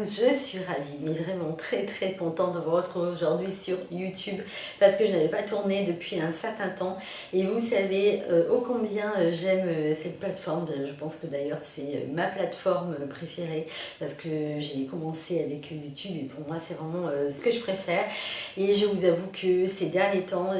je suis ravie, mais vraiment très contente de vous retrouver aujourd'hui sur YouTube parce que je n'avais pas tourné depuis un certain temps et vous savez ô combien j'aime cette plateforme. Je pense que d'ailleurs c'est ma plateforme préférée parce que j'ai commencé avec YouTube et pour moi c'est vraiment ce que je préfère. Et je vous avoue que ces derniers temps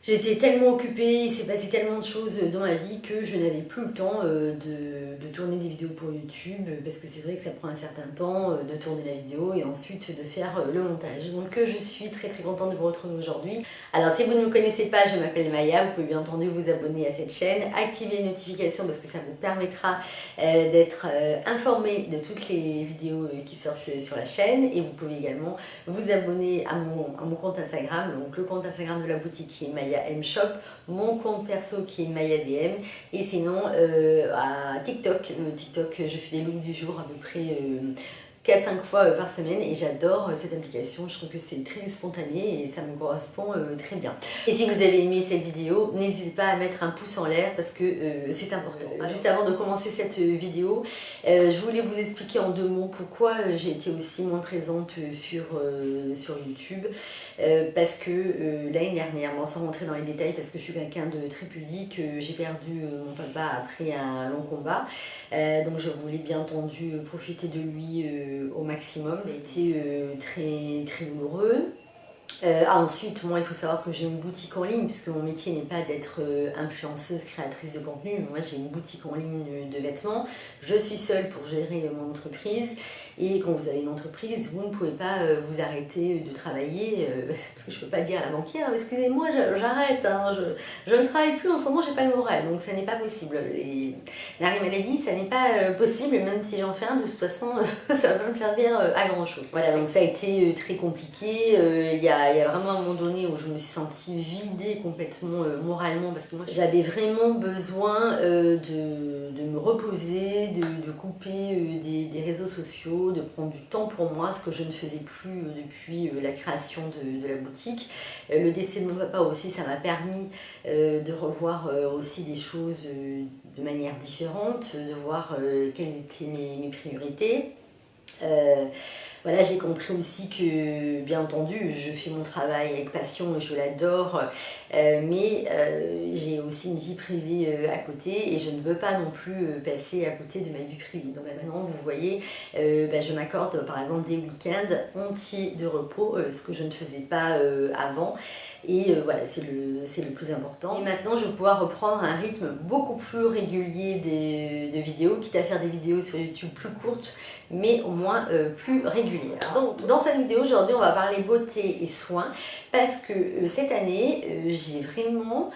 j'étais tellement occupée, il s'est passé tellement de choses dans ma vie que je n'avais plus le temps de tourner des vidéos pour YouTube parce que c'est vrai que ça prend un certain temps de tourner la vidéo et ensuite de faire le montage. Donc je suis très contente de vous retrouver aujourd'hui. Alors si vous ne me connaissez pas, je m'appelle Maya, vous pouvez bien entendu vous abonner à cette chaîne, activer les notifications parce que ça vous permettra d'être informé de toutes les vidéos qui sortent sur la chaîne et vous pouvez également vous abonner à mon compte Instagram, donc le compte Instagram de la boutique qui est Maya M Shop, mon compte perso qui est Maya DM et sinon à TikTok. TikTok, je fais des looks du jour à peu près 4-5 fois par semaine et j'adore cette application, je trouve que c'est très spontané et ça me correspond très bien. Et si vous avez aimé cette vidéo, n'hésitez pas à mettre un pouce en l'air parce que c'est important. Juste avant de commencer cette vidéo, je voulais vous expliquer en 2 mots pourquoi j'ai été aussi moins présente sur YouTube. Parce que l'année dernière, sans rentrer dans les détails parce que je suis quelqu'un de très pudique, j'ai perdu mon papa après un long combat. Donc je voulais bien entendu profiter de lui au maximum. C'était très douloureux. Ensuite, moi il faut savoir que j'ai une boutique en ligne puisque mon métier n'est pas d'être influenceuse, créatrice de contenu. Moi j'ai une boutique en ligne de vêtements. Je suis seule pour gérer mon entreprise et quand vous avez une entreprise, vous ne pouvez pas vous arrêter de travailler parce que je ne peux pas dire à la banquière excusez-moi j'arrête, hein, je ne travaille plus en ce moment, j'ai pas le moral, donc ça n'est pas possible. L'arrêt maladie, ça n'est pas possible, même si j'en fais un, de toute façon ça va pas me servir à grand chose. Voilà, donc ça a été très compliqué. Il y a vraiment un moment donné où je me suis sentie vidée complètement moralement parce que moi j'avais vraiment besoin de me reposer, de couper des réseaux sociaux, de prendre du temps pour moi, ce que je ne faisais plus depuis la création de la boutique. Le décès de mon papa aussi, ça m'a permis de revoir aussi des choses de manière différente, de voir quelles étaient mes priorités. Voilà, j'ai compris aussi que, bien entendu, je fais mon travail avec passion et je l'adore, mais j'ai aussi une vie privée à côté et je ne veux pas non plus passer à côté de ma vie privée. Donc maintenant, vous voyez, je m'accorde par exemple des week-ends entiers de repos, ce que je ne faisais pas avant. Et voilà, c'est le plus important. Et maintenant, je vais pouvoir reprendre un rythme beaucoup plus régulier de vidéos, quitte à faire des vidéos sur YouTube plus courtes, mais au moins plus régulières. Donc, dans cette vidéo, aujourd'hui, on va parler beauté et soins, parce que cette année, j'ai vraiment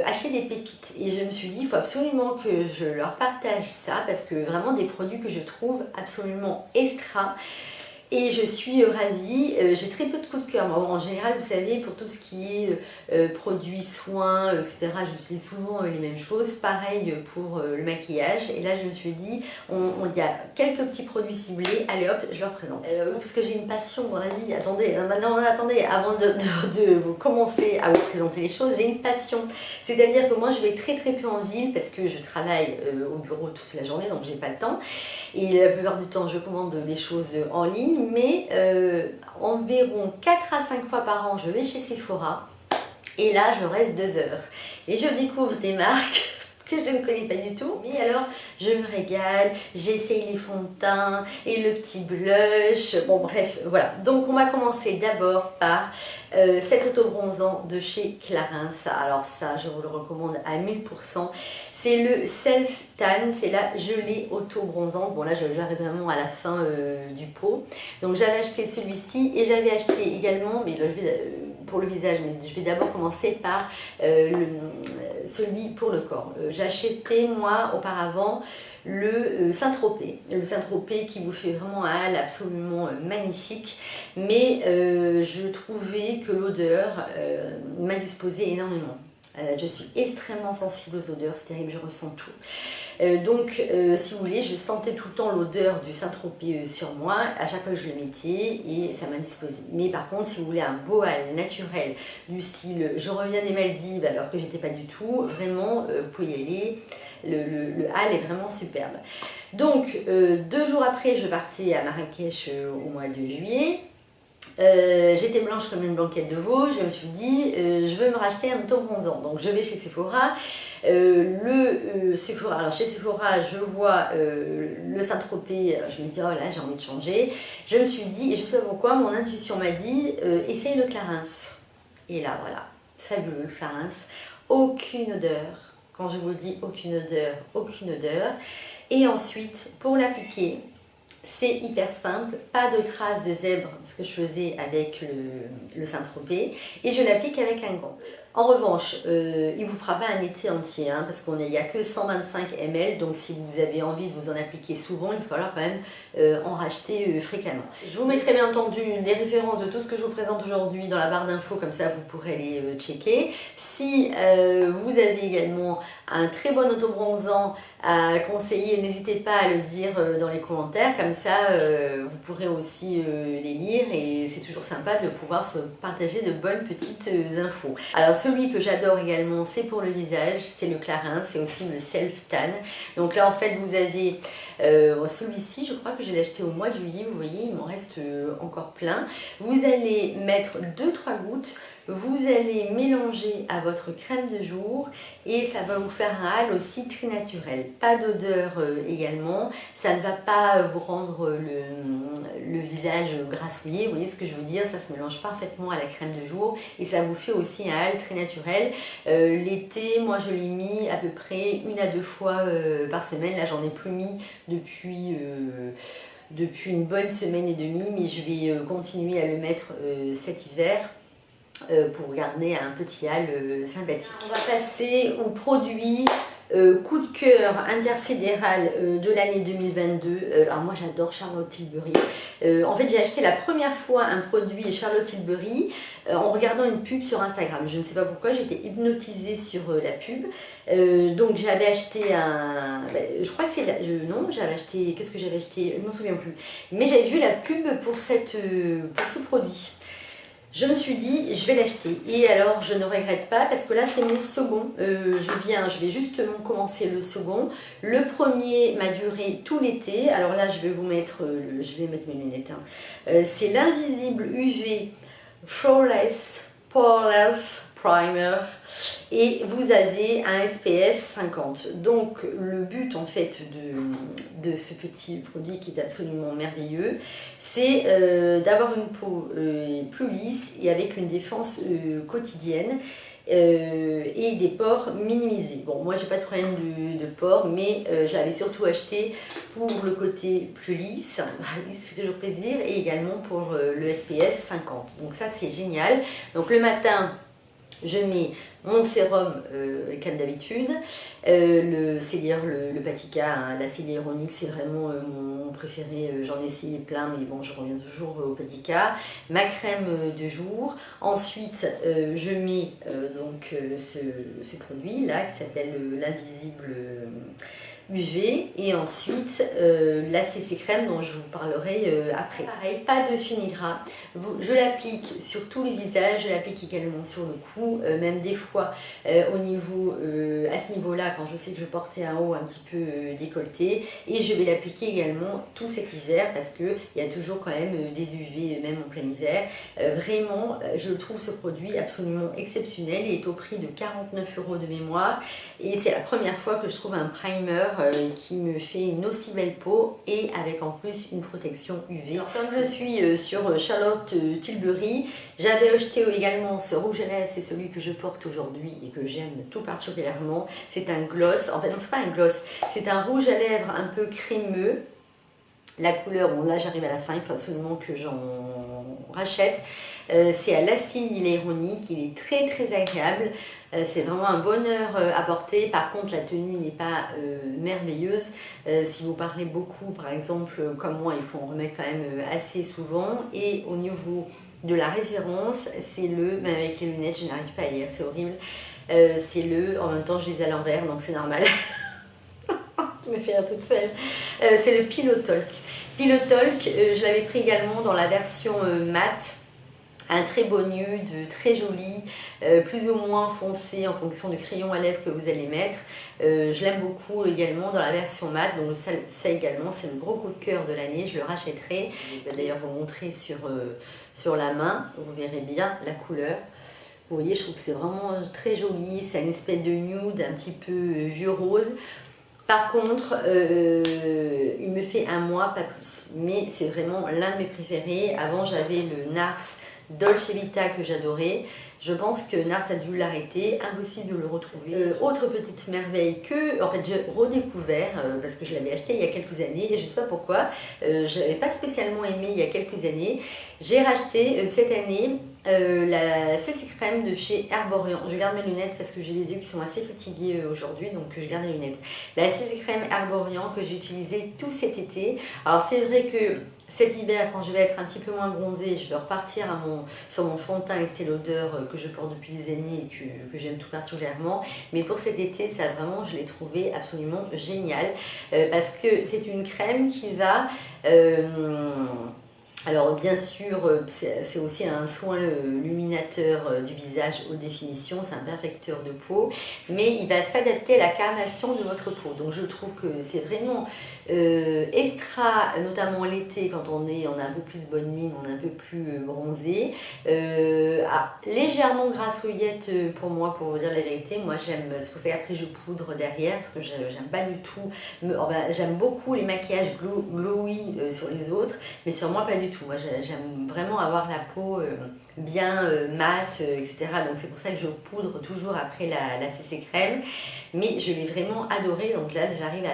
acheté des pépites. Et je me suis dit, il faut absolument que je leur partage ça, parce que vraiment des produits que je trouve absolument extra. Et je suis ravie, j'ai très peu de coups de cœur. Moi, en général, vous savez, pour tout ce qui est produits, soins, etc., j'utilise souvent les mêmes choses. Pareil pour le maquillage. Et là, je me suis dit, il y a quelques petits produits ciblés. Allez hop, je leur présente. Parce que j'ai une passion dans la vie. Attendez, avant de vous commencer à vous présenter les choses, j'ai une passion. C'est-à-dire que moi, je vais très peu en ville parce que je travaille au bureau toute la journée, donc j'ai pas le temps. Et la plupart du temps, je commande les choses en ligne. Mais environ 4 à 5 fois par an, je vais chez Sephora et là, je reste 2 heures. Et je découvre des marques que je ne connais pas du tout. Mais alors, je me régale, j'essaye les fonds de teint et le petit blush. Bon, bref, voilà. Donc, on va commencer d'abord par cet auto-bronzant de chez Clarins. Alors ça, je vous le recommande à 1000%. C'est le Self Tan, c'est la gelée auto-bronzante. Bon là, j'arrive vraiment à la fin du pot. Donc j'avais acheté celui-ci et j'avais acheté également, mais là, pour le visage, mais je vais d'abord commencer par celui pour le corps. J'ai acheté moi auparavant le Saint-Tropez. Le Saint-Tropez qui vous fait vraiment un hâle absolument magnifique. Mais je trouvais que l'odeur m'indisposait énormément. Je suis extrêmement sensible aux odeurs, c'est terrible, je ressens tout. Donc, si vous voulez, je sentais tout le temps l'odeur du Saint-Tropez sur moi, à chaque fois que je le mettais, et ça m'indisposait. Mais par contre, si vous voulez un beau hâle naturel, du style je reviens des Maldives alors que j'étais pas du tout, vraiment, vous pouvez y aller. le hâle est vraiment superbe. Donc 2 jours après, je partais à Marrakech au mois de juillet. J'étais blanche comme une blanquette de veau, je me suis dit je veux me racheter un autobronzant, donc je vais chez Sephora. Sephora, alors chez Sephora je vois le Saint-Tropez, je me dis oh là j'ai envie de changer. Je me suis dit, et je sais pourquoi, mon intuition m'a dit essaye le Clarins. Et là voilà, fabuleux le Clarins, aucune odeur, quand je vous dis aucune odeur, aucune odeur. Et ensuite pour l'appliquer, c'est hyper simple, pas de traces de zèbre, ce que je faisais avec le Saint-Tropez, et je l'applique avec un gant. En revanche, il ne vous fera pas un été entier, hein, parce qu'il n'y a que 125 ml, donc si vous avez envie de vous en appliquer souvent, il va falloir quand même en racheter fréquemment. Je vous mettrai bien entendu les références de tout ce que je vous présente aujourd'hui dans la barre d'infos, comme ça vous pourrez les checker. Si vous avez également un très bon autobronzant à conseiller, n'hésitez pas à le dire dans les commentaires, comme ça vous pourrez aussi les lire et c'est toujours sympa de pouvoir se partager de bonnes petites infos. Alors celui que j'adore également, c'est pour le visage, c'est le Clarins, c'est aussi le Self Tan. Donc là en fait vous avez celui-ci, je crois que je l'ai acheté au mois de juillet, vous voyez il m'en reste encore plein. Vous allez mettre 2-3 gouttes, vous allez mélanger à votre crème de jour et ça va vous faire un hâle aussi très naturel. Pas d'odeur également, ça ne va pas vous rendre le visage grassouillé, vous voyez ce que je veux dire, ça se mélange parfaitement à la crème de jour et ça vous fait aussi un hâle très naturel. L'été, moi je l'ai mis à peu près 1 à 2 fois par semaine, là j'en ai plus mis depuis une bonne semaine et demie, mais je vais continuer à le mettre cet hiver pour garder un petit hâle sympathique. On va passer au produit coup de cœur intersidéral de l'année 2022. Alors moi j'adore Charlotte Tilbury. En fait j'ai acheté la première fois un produit Charlotte Tilbury en regardant une pub sur Instagram. Je ne sais pas pourquoi, j'étais hypnotisée sur la pub. Donc j'avais acheté un... je crois que c'est... non, j'avais acheté... Qu'est-ce que j'avais acheté? Je ne m'en souviens plus. Mais j'avais vu la pub pour ce produit. Je me suis dit, je vais l'acheter. Et alors, je ne regrette pas parce que là, c'est mon second. Je vais justement commencer le second. Le premier m'a duré tout l'été. Alors là, je vais mettre mes lunettes. Hein. C'est l'Invisible UV Flawless Poreless Primer. Et vous avez un SPF 50. Donc, le but en fait de ce petit produit qui est absolument merveilleux, c'est d'avoir une peau plus lisse et avec une défense quotidienne et des pores minimisés. Bon, moi j'ai pas de problème de pores, mais je l'avais surtout acheté pour le côté plus lisse, ça fait toujours plaisir, et également pour le SPF 50. Donc ça c'est génial. Donc le matin, je mets mon sérum comme d'habitude, c'est-à-dire le Patika, hein, l'acide hyaluronique, c'est vraiment mon préféré, j'en ai essayé plein mais bon je reviens toujours au Patika, ma crème de jour, ensuite je mets donc ce produit là qui s'appelle l'Invisible UV et ensuite la CC crème dont je vous parlerai après. Pareil, pas de fini-gras, je l'applique sur tous les visages, je l'applique également sur le cou, même des fois au niveau, à ce niveau-là quand je sais que je portais un haut un petit peu décolleté, et je vais l'appliquer également tout cet hiver parce qu'il y a toujours quand même des UV même en plein hiver. Vraiment, je trouve ce produit absolument exceptionnel, il est au prix de 49 € de mémoire et c'est la première fois que je trouve un primer qui me fait une aussi belle peau et avec en plus une protection UV. Alors, comme je suis sur Charlotte Tilbury, j'avais acheté également ce rouge à lèvres, c'est celui que je porte aujourd'hui et que j'aime tout particulièrement. C'est un gloss, en fait non c'est pas un gloss, c'est un rouge à lèvres un peu crémeux. La couleur, bon là j'arrive à la fin, il faut absolument que j'en rachète. C'est à l'acide hyaluronique, il est très très agréable. C'est vraiment un bonheur à porter. Par contre, la tenue n'est pas merveilleuse. Si vous parlez beaucoup, par exemple, comme moi, il faut en remettre quand même assez souvent. Et au niveau de la référence, c'est même avec les lunettes, je n'arrive pas à lire, c'est horrible. En même temps, je lis à l'envers, donc c'est normal. Je me fais rire toute seule. C'est le Pillow Talk. Pillow Talk, je l'avais pris également dans la version mat. un très beau nude, très joli, plus ou moins foncé en fonction du crayon à lèvres que vous allez mettre. Je l'aime beaucoup également dans la version mat, donc ça également c'est le gros coup de cœur de l'année, je le rachèterai. Je vais d'ailleurs vous montrer sur la main, vous verrez bien la couleur. Vous voyez, je trouve que c'est vraiment très joli, c'est une espèce de nude un petit peu vieux rose. Par contre, il me fait un mois, pas plus. Mais c'est vraiment l'un de mes préférés. Avant, j'avais le Nars Dolce Vita que j'adorais. Je pense que Nars a dû l'arrêter, impossible de le retrouver. Autre petite merveille que en fait, j'ai redécouvert, parce que je l'avais acheté il y a quelques années, et je ne sais pas pourquoi, je n'avais pas spécialement aimé il y a quelques années. J'ai racheté cette année la CC Crème de chez Herborian. Je garde mes lunettes parce que j'ai les yeux qui sont assez fatigués aujourd'hui, donc je garde les lunettes. La CC Crème Herborian que j'ai utilisée tout cet été. Alors c'est vrai que cet hiver, quand je vais être un petit peu moins bronzée, je vais repartir sur mon fond de teint Estée Lauder que je porte depuis des années et que j'aime tout particulièrement. Mais pour cet été, ça vraiment, je l'ai trouvé absolument génial parce que c'est une crème qui va... alors bien sûr, c'est aussi un soin luminateur du visage haute définition, c'est un perfecteur de peau, mais il va s'adapter à la carnation de votre peau. Donc je trouve que c'est vraiment extra, notamment l'été quand on a un peu plus bonne mine, on est un peu plus bronzé. Légèrement grassouillette pour moi, pour vous dire la vérité. Moi j'aime, c'est pour ça qu'après je poudre derrière, parce que j'aime pas du tout, j'aime beaucoup les maquillages glowy sur les autres, mais sur moi pas du tout. Moi j'aime vraiment avoir la peau bien mate, etc. Donc c'est pour ça que je poudre toujours après la CC crème. Mais je l'ai vraiment adoré, donc là j'arrive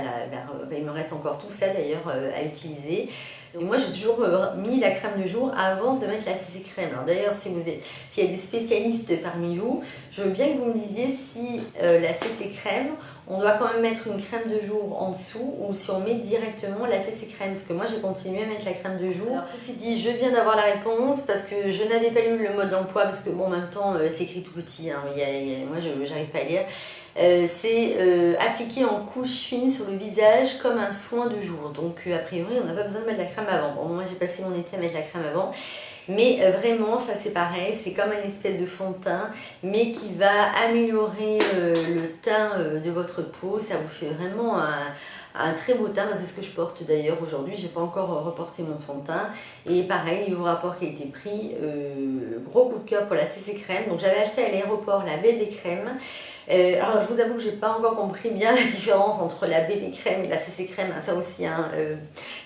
il me reste encore tout ça d'ailleurs à utiliser. Donc moi j'ai toujours mis la crème de jour avant de mettre la CC crème. Alors d'ailleurs s'il y a des spécialistes parmi vous, je veux bien que vous me disiez si la CC crème, on doit quand même mettre une crème de jour en dessous ou si on met directement la CC crème, parce que moi j'ai continué à mettre la crème de jour. Alors ceci dit, je viens d'avoir la réponse parce que je n'avais pas lu le mode d'emploi, parce que bon en même temps c'est écrit tout petit, hein, moi j'arrive pas à lire. C'est appliqué en couche fine sur le visage comme un soin de jour. Donc a priori on n'a pas besoin de mettre la crème avant. Bon, moi j'ai passé mon été à mettre la crème avant. Mais vraiment ça c'est pareil, c'est comme une espèce de fond de teint, mais qui va améliorer le teint de votre peau. Ça vous fait vraiment un très beau teint. C'est ce que je porte d'ailleurs aujourd'hui. J'ai pas encore reporté mon fond de teint. Et pareil, niveau rapport qualité-prix, gros coup de cœur pour la CC crème. Donc j'avais acheté à l'aéroport la bébé crème. Alors je vous avoue que j'ai pas encore compris bien la différence entre la bébé crème et la CC crème, ça aussi, hein,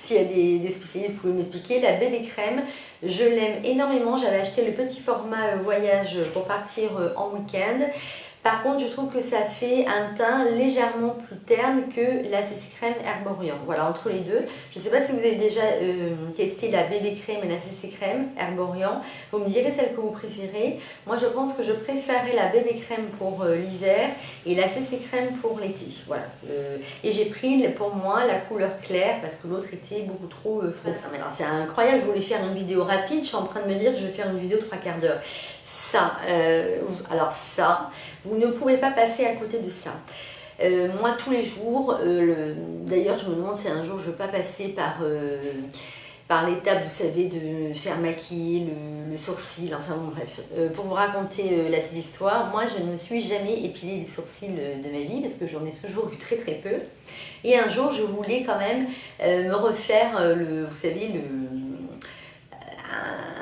s'il y a des spécialistes, vous pouvez m'expliquer. La bébé crème, je l'aime énormément, j'avais acheté le petit format voyage pour partir en week-end. Par contre, je trouve que ça fait un teint légèrement plus terne que la CC crème Herborian. Voilà, entre les deux. Je ne sais pas si vous avez déjà testé la bébé crème et la CC crème Herborian. Vous me direz celle que vous préférez. Moi, je pense que je préférerais la bébé crème pour l'hiver et la CC crème pour l'été. Voilà. Et j'ai pris pour moi la couleur claire parce que l'autre était beaucoup trop foncé. Alors, c'est incroyable, je voulais faire une vidéo rapide. Je suis en train de me dire que je vais faire une vidéo 3/4 d'heure. Ça, alors ça, vous ne pouvez pas passer à côté de ça. Moi, tous les jours, d'ailleurs, je me demande si un jour je ne veux pas passer par l'étape, vous savez, de faire maquiller le sourcil, enfin bon, bref. Pour vous raconter la petite histoire, moi, je ne me suis jamais épilé les sourcils de ma vie parce que j'en ai toujours eu très très peu. Et un jour, je voulais quand même me refaire, vous savez,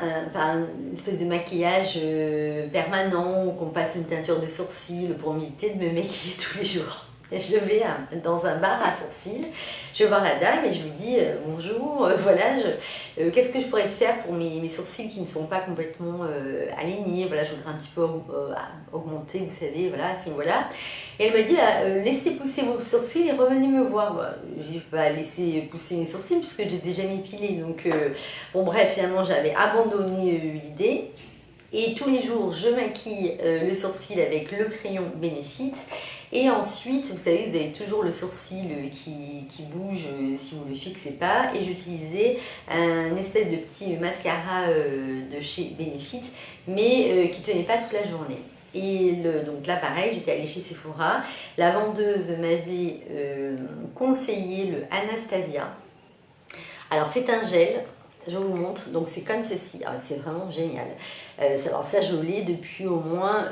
une espèce de maquillage permanent, ou qu'on passe une teinture de sourcils pour m'éviter de me maquiller tous les jours. Et je vais dans un bar à sourcils, je vais voir la dame et je lui dis bonjour, voilà, qu'est-ce que je pourrais faire pour mes sourcils qui ne sont pas complètement alignés, voilà, je voudrais un petit peu augmenter, vous savez, voilà, à ce niveau-là. Et elle m'a dit laissez pousser vos sourcils et revenez me voir. J'ai pas laissé pousser mes sourcils puisque je les ai jamais épilés, donc bon bref, finalement j'avais abandonné l'idée. Et tous les jours, je maquille le sourcil avec le crayon Benefit. Et ensuite, vous savez, vous avez toujours le sourcil qui bouge si vous ne le fixez pas. Et j'utilisais un espèce de petit mascara de chez Benefit, mais qui ne tenait pas toute la journée. Et donc là, pareil, j'étais allée chez Sephora. La vendeuse m'avait conseillé le Anastasia. Alors, c'est un gel. Je vous montre, donc c'est comme ceci, c'est vraiment génial. Alors ça, je l'ai depuis au moins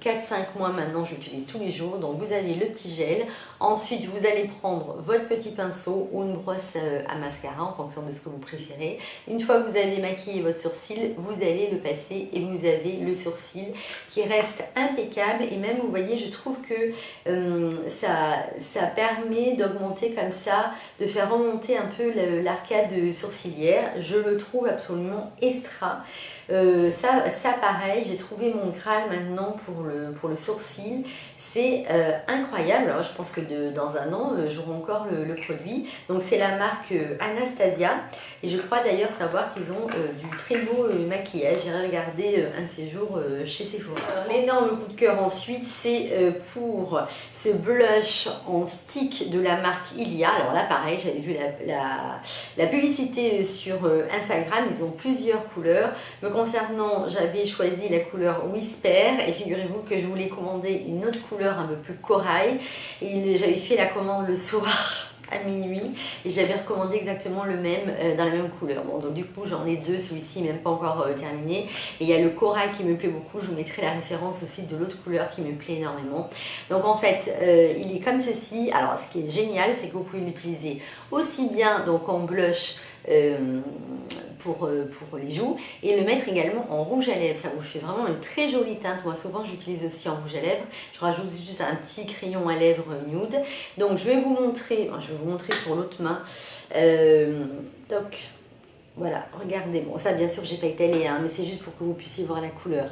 4-5 mois maintenant, j'utilise tous les jours. Donc vous avez le petit gel, ensuite vous allez prendre votre petit pinceau ou une brosse à mascara en fonction de ce que vous préférez. Une fois que vous avez maquillé votre sourcil, vous allez le passer et vous avez le sourcil qui reste impeccable. Et même vous voyez, je trouve que ça permet d'augmenter comme ça, de faire remonter un peu l'arcade sourcilière. Je le trouve absolument extra. Ça pareil, j'ai trouvé mon Graal maintenant pour le sourcil. C'est incroyable. Alors, je pense que dans un an, j'aurai encore le produit. Donc c'est la marque Anastasia. Et je crois d'ailleurs savoir qu'ils ont du très beau maquillage. J'irai regarder un de ces jours chez Sephora. L'énorme coup de cœur ensuite, c'est pour ce blush en stick de la marque Ilia. Alors là pareil, j'avais vu la publicité sur Instagram. Ils ont plusieurs couleurs. Me concernant, j'avais choisi la couleur Whisper. Et figurez-vous que je voulais commander une autre couleur un peu plus corail. Et j'avais fait la commande le soir à minuit et j'avais recommandé exactement le même dans la même couleur. Bon, donc du coup j'en ai deux, celui-ci même pas encore terminé, et il y a le corail qui me plaît beaucoup. Je vous mettrai la référence aussi de l'autre couleur qui me plaît énormément. Donc en fait il est comme ceci. Alors ce qui est génial, c'est que vous pouvez l'utiliser aussi bien donc en blush pour les joues et le mettre également en rouge à lèvres. Ça vous fait vraiment une très jolie teinte. Moi souvent j'utilise aussi en rouge à lèvres. Je rajoute juste un petit crayon à lèvres nude. Donc je vais vous montrer sur l'autre main. Donc voilà, regardez. Bon, ça bien sûr j'ai pas étalé, hein, mais c'est juste pour que vous puissiez voir la couleur.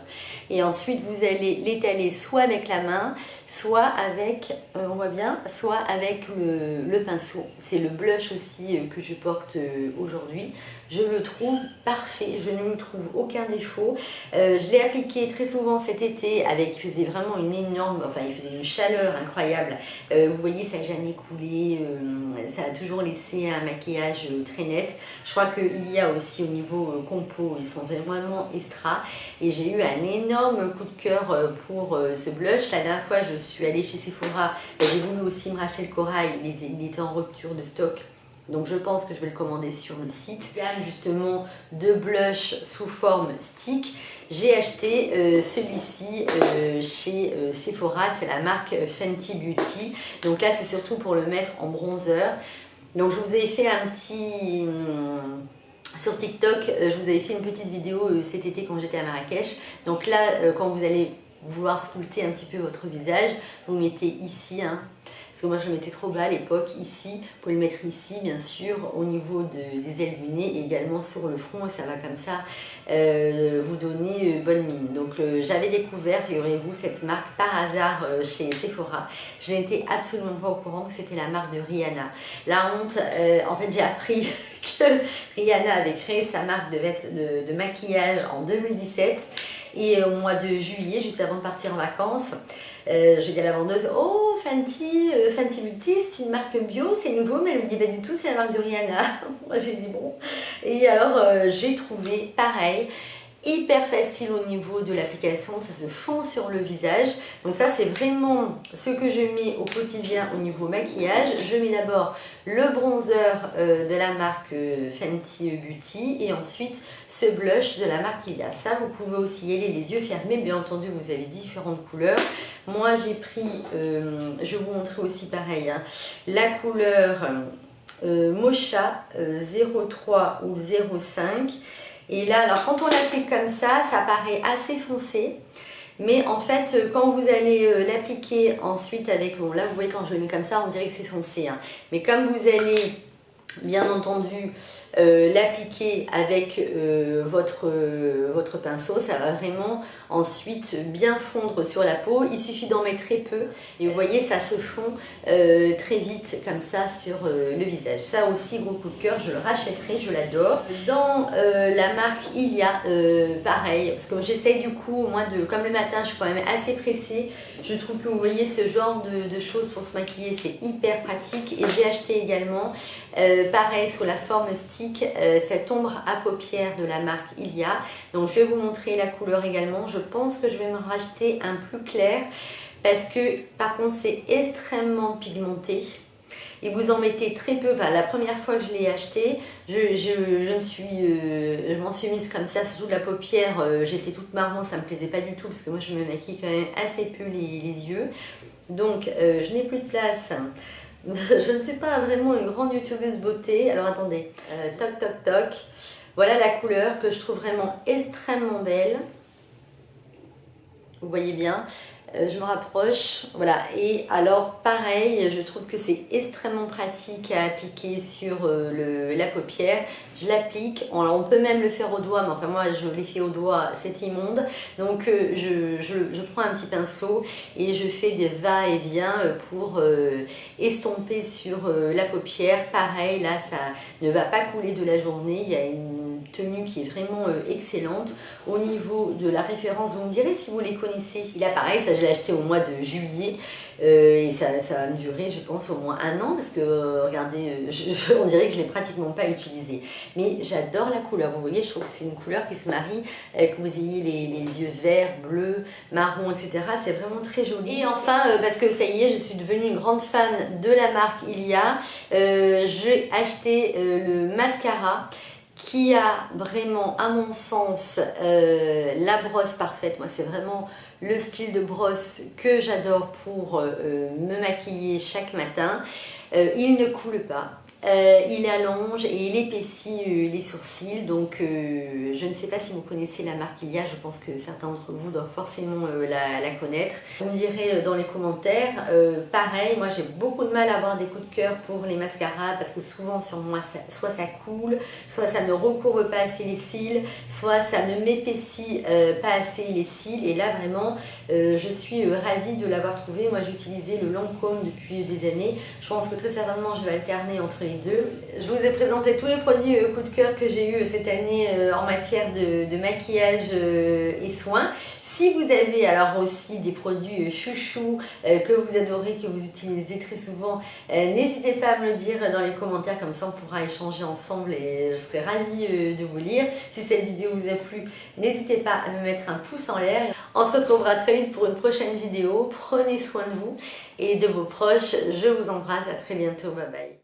Et ensuite vous allez l'étaler soit avec la main, soit avec, on voit bien, soit avec le pinceau. C'est le blush aussi que je porte aujourd'hui. Je le trouve parfait, je ne lui trouve aucun défaut. Je l'ai appliqué très souvent cet été, il faisait vraiment une énorme, enfin il faisait une chaleur incroyable. Vous voyez, ça n'a jamais coulé, ça a toujours laissé un maquillage très net. Je crois qu'il y a aussi au niveau compo, ils sont vraiment extra. Et j'ai eu un énorme coup de cœur pour ce blush. La dernière fois, je suis allée chez Sephora, j'ai voulu aussi me racheter le corail, il était en rupture de stock. Donc je pense que je vais le commander sur le site. Gamme justement de blush sous forme stick. J'ai acheté celui-ci chez Sephora, c'est la marque Fenty Beauty. Donc là c'est surtout pour le mettre en bronzer. Donc je vous ai fait un petit... sur TikTok, je vous avais fait une petite vidéo cet été quand j'étais à Marrakech. Donc là, quand vous allez vouloir sculpter un petit peu votre visage, vous mettez ici, hein, parce que moi je le mettais trop bas à l'époque, ici, vous pouvez le mettre ici bien sûr, au niveau des ailes du nez et également sur le front, et ça va comme ça vous donner bonne mine. Donc j'avais découvert, figurez-vous, cette marque par hasard chez Sephora. Je n'étais absolument pas au courant que c'était la marque de Rihanna. La honte, en fait j'ai appris que Rihanna avait créé sa marque de maquillage en 2017. Et au mois de juillet, juste avant de partir en vacances, je dis à la vendeuse, oh Fenty Beauty, c'est une marque bio, c'est nouveau, mais elle me dit, pas du tout, c'est la marque de Rihanna. Moi j'ai dit bon. Et alors j'ai trouvé pareil, hyper facile au niveau de l'application, ça se fond sur le visage. Donc ça c'est vraiment ce que je mets au quotidien au niveau maquillage. Je mets d'abord le bronzer de la marque Fenty Beauty et ensuite ce blush de la marque Ilia. Ça vous pouvez aussi y aller les yeux fermés, bien entendu vous avez différentes couleurs. Moi j'ai pris, je vais vous montrer aussi pareil, hein, la couleur Mocha 03 ou 05. Et là, alors quand on l'applique comme ça paraît assez foncé. Mais en fait, quand vous allez l'appliquer ensuite avec... Bon, là, vous voyez, quand je le mets comme ça, on dirait que c'est foncé. Hein. Mais comme vous allez, bien entendu, l'appliquer avec votre pinceau, ça va vraiment ensuite bien fondre sur la peau. Il suffit d'en mettre très peu et vous voyez ça se fond très vite comme ça sur le visage. Ça aussi gros coup de cœur, je le rachèterai, je l'adore. Dans la marque Ilia, pareil, parce que j'essaye du coup, moi comme le matin je suis quand même assez pressée, je trouve que vous voyez ce genre de choses pour se maquiller, c'est hyper pratique. Et j'ai acheté également pareil sous la forme stick, cette ombre à paupières de la marque Ilia. Donc je vais vous montrer la couleur également. Je pense que je vais me racheter un plus clair parce que par contre c'est extrêmement pigmenté. et vous en mettez très peu. Enfin, la première fois que je l'ai acheté, je m'en suis mise comme ça sous la paupière. J'étais toute marron, ça me plaisait pas du tout parce que moi je me maquille quand même assez peu les yeux. Donc je n'ai plus de place. Je ne suis pas vraiment une grande youtubeuse beauté. Alors attendez, toc toc toc. Voilà la couleur que je trouve vraiment extrêmement belle. Vous voyez bien, je me rapproche, voilà. Et alors pareil, je trouve que c'est extrêmement pratique à appliquer sur la paupière. Je l'applique, on peut même le faire au doigt, mais enfin moi je l'ai fait au doigt, c'est immonde. Donc je prends un petit pinceau et je fais des va-et-vient pour estomper sur la paupière. Pareil, là ça ne va pas couler de la journée, il y a une tenue qui est vraiment excellente. Au niveau de la référence, vous me direz si vous les connaissez. Il a pareil, ça je l'ai acheté au mois de juillet et ça va me durer je pense au moins 1 an parce que regardez, on dirait que je ne l'ai pratiquement pas utilisé. Mais j'adore la couleur, vous voyez, je trouve que c'est une couleur qui se marie, que vous ayez les yeux verts, bleus, marron, etc. C'est vraiment très joli. Et enfin, parce que ça y est, je suis devenue une grande fan de la marque Ilia, j'ai acheté le mascara qui a vraiment, à mon sens, la brosse parfaite. Moi, c'est vraiment le style de brosse que j'adore pour me maquiller chaque matin. Il ne coule pas. Il allonge et il épaissit les sourcils, donc je ne sais pas si vous connaissez la marque Ilia, je pense que certains d'entre vous doivent forcément la connaître. Vous me direz dans les commentaires, pareil, moi j'ai beaucoup de mal à avoir des coups de cœur pour les mascaras parce que souvent sur moi soit ça coule, soit ça ne recourbe pas assez les cils, soit ça ne m'épaissit pas assez les cils, et là vraiment je suis ravie de l'avoir trouvé. Moi j'utilisais le Lancôme depuis des années, je pense que très certainement je vais alterner entre les deux. Je vous ai présenté tous les produits coup de cœur que j'ai eu cette année en matière de maquillage et soins. Si vous avez alors aussi des produits chouchous que vous adorez, que vous utilisez très souvent, n'hésitez pas à me le dire dans les commentaires, comme ça on pourra échanger ensemble et je serai ravie de vous lire. Si cette vidéo vous a plu, n'hésitez pas à me mettre un pouce en l'air. On se retrouvera très vite pour une prochaine vidéo. Prenez soin de vous et de vos proches. Je vous embrasse, à très bientôt, bye bye.